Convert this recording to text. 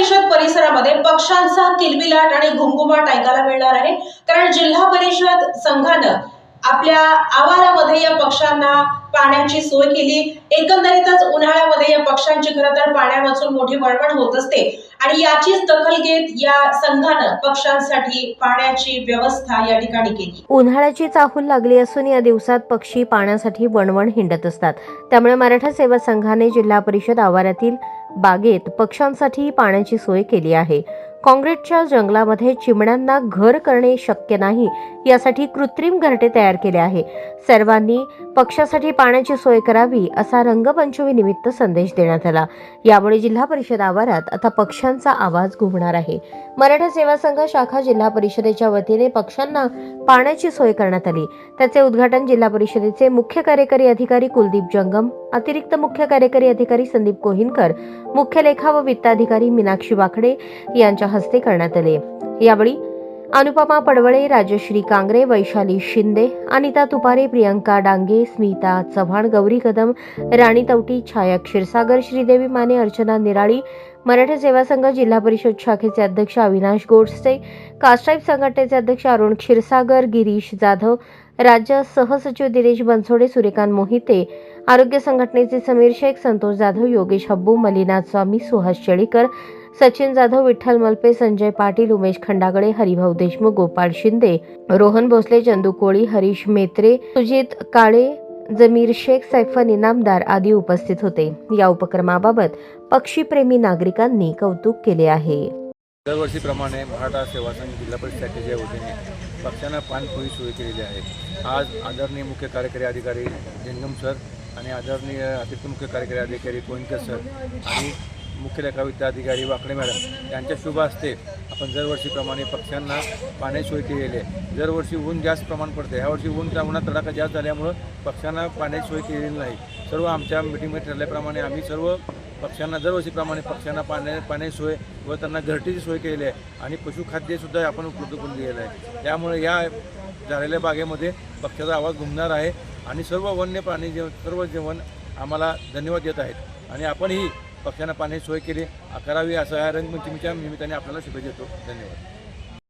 परिषद परिसरामध्ये पक्ष्यांचा किलबिलाट आणि घुमघुमाट ऐकायला मिळणार आहे। कारण जिल्हा परिषद संघानं आपल्या आवारामध्ये या पक्ष्यांना पाण्याची सोय केली। एकंदरीतच उन्हाळ्यामध्ये या पक्ष्यांची खरं तर पाण्यावाचून मोठी वळवळ होत असते आणि याचीच दखल घेत या संघानं पक्ष्यांसाठी पाण्याची व्यवस्था या ठिकाणी केली। उन्हाळ्याची चाहूल लागली असून या दिवसात पक्षी पाण्यासाठी वणवण हिंडत असतात। त्यामुळे मराठा सेवा संघाने जिल्हा परिषद आवारातील बागेत पक्ष्यांसाठी पाण्याची सोय केली आहे। काँक्रीटच्या जंगलामध्ये चिमण्यांना घर करणे शक्य नाही, यासाठी कृत्रिम घरटे तयार केले आहे। सर्वांनी पक्ष्यासाठी पाण्याची सोय करावी असा रंगपंचमी निमित्त संदेश देण्यात आला। यामुळे जिल्हा परिषद आवारात आता पक्ष्यांचा आवाज घुमणार आहे। मराठा सेवा संघ शाखा जिल्हा परिषदेच्या वतीने पक्ष्यांना पाण्याची सोय करण्यात आली। त्याचे उद्घाटन जिल्हा परिषदेचे मुख्य कार्यकारी अधिकारी कुलदीप जंगम, अतिरिक्त मुख्य कार्यकारी अधिकारी संदीप कोहिनकर, मुख्य लेखा व वित्त अधिकारी मीनाक्षी वाकडे यांच्या हस्ते करण्यात आले। यावेळी अनुपमा पडवळे, राजश्री कांगरे, वैशाली शिंदे, अनिता तुपारे, प्रियंका डांगे, स्मिता चव्हाण, गौरी कदम, राणी तवटी, छाया क्षीरसागर, श्रीदेवी माने, अर्चना निराळी, मराठा सेवा संघ जिल्हा परिषद शाखेचे अध्यक्ष अविनाश गोडसे, कास्टाईप संघटनेचे अध्यक्ष अरुण क्षीरसागर, गिरीश जाधव, राज्य सहसचिव दिनेश बनसोडे, सूर्यकांत मोहिते, आरोग्य संघटनेचे समीर शेख, संतोष जाधव, योगेश हब्बू, मलिनाथ स्वामी, सुहास चेळीकर, सचिन जाधव, विठ्ठल मलपे, संजय पाटील, उमेश खंडागळे, हरिभाऊ देशमुख, गोपाळ शिंदे, रोहन भोसले, चंदू कोळी, हरीश मेत्रे, सुजित काळे, जमीर शेख, सैफन इनामदार आदी उपस्थित होते। या उपक्रमाबाबत पक्षीप्रेमी नागरिकांनी कौतुक केले आहे। दरवर्षीप्रमाणे मराठा सेवा संघ जिल्हा परिषद शाखेच्या वतीने पक्ष्यांना पाणपोई सोय केलेली आहे। आज आदरणीय मुख्य कार्यकारी अधिकारी जंगम सर आणि आदरणीय अतिरिक्त मुख्य कार्यकारी अधिकारी कोहिनकर सर आणि मुख्य लेखा वित्त अधिकारी वाकडे मॅडम यांच्या शुभ हस्ते आपण दरवर्षीप्रमाणे पक्ष्यांना पाण्याची सोय केलेली आहे। दरवर्षी ऊन जास्त प्रमाण पडते, यावर्षी उन्हात तडाखा जास्त झाल्यामुळं पक्ष्यांना पाण्याची सोय केलेली नाही। सर्व आमच्या मिटिंगमध्ये ठरल्याप्रमाणे आम्ही सर्व पक्ष्यांना दरवर्षीप्रमाणे पक्ष्यांना पाण्याची सोय व त्यांना घरटीची सोय केलेली आहे आणि पशुखाद्यसुद्धा आपण उपलब्ध करून दिलेलं आहे। त्यामुळे या झालेल्या बागेमध्ये पक्ष्याचा आवाज घुमणार आहे आणि सर्व वन्य प्राणी सर्व जीवन आम्हाला धन्यवाद देत आहेत आणि आपणही पक्ष्यांना पाण्याची सोय केली करावी असं या रंगपंचमीच्या निमित्ताने आपल्याला शुभेच्छा देतो। धन्यवाद।